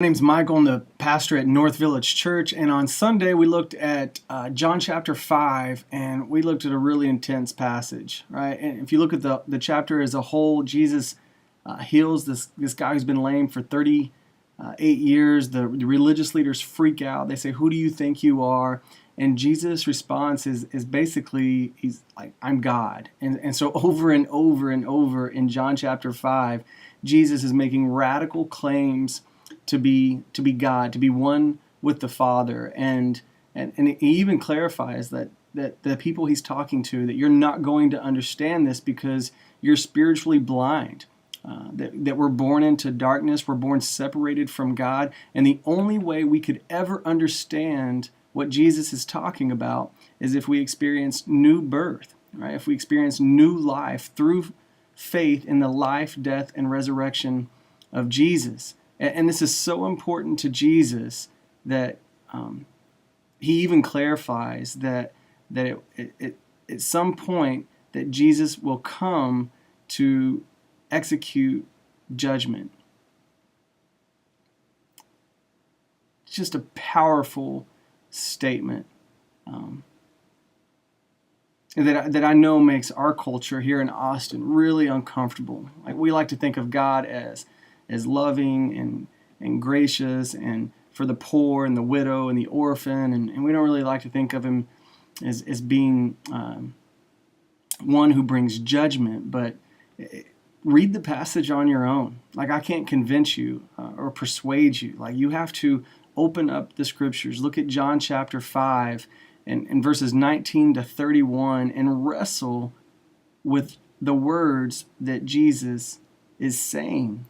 My name's Michael. I'm the pastor at North Village Church, and on Sunday we looked at John chapter 5, and we looked at a really intense passage, right? And if you look at the chapter as a whole, Jesus heals this guy who's been lame for 38 years. The religious leaders freak out. They say, "Who do you think you are?" And Jesus' response is basically, he's like, "I'm God." And so over and over and over in John chapter 5, Jesus is making radical claims to be God, to be one with the Father, and he even clarifies that the people he's talking to, that you're not going to understand this because you're spiritually blind, that we're born into darkness, we're born separated from God, and the only way we could ever understand what Jesus is talking about is if we experience new birth, right? If we experience new life through faith in the life, death, and resurrection of Jesus. And this is so important to Jesus that he even clarifies that at some point that Jesus will come to execute judgment. It's just a powerful statement that I know makes our culture here in Austin really uncomfortable. Like, we like to think of God as loving and gracious and for the poor and the widow and the orphan, and we don't really like to think of him as being one who brings judgment. But read the passage on your own. Like, I can't convince you or persuade you. Like, you have to open up the scriptures, look at John chapter 5 and verses 19 to 31 and wrestle with the words that Jesus is saying.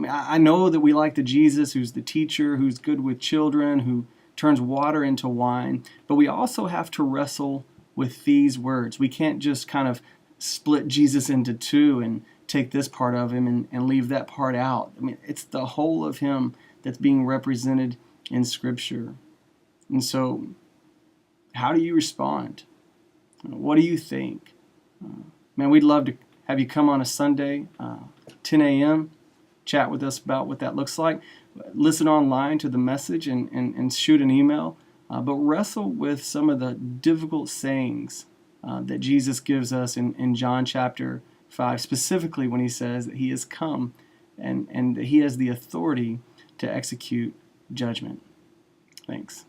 I know that we like the Jesus who's the teacher, who's good with children, who turns water into wine, but we also have to wrestle with these words. We can't just kind of split Jesus into two and take this part of him and leave that part out. I mean, it's the whole of him that's being represented in Scripture. And so, how do you respond? What do you think? Man, we'd love to have you come on a Sunday, 10 a.m., chat with us about what that looks like. Listen online to the message and shoot an email, but wrestle with some of the difficult sayings that Jesus gives us in John chapter 5, specifically when he says that he has come and that he has the authority to execute judgment. Thanks.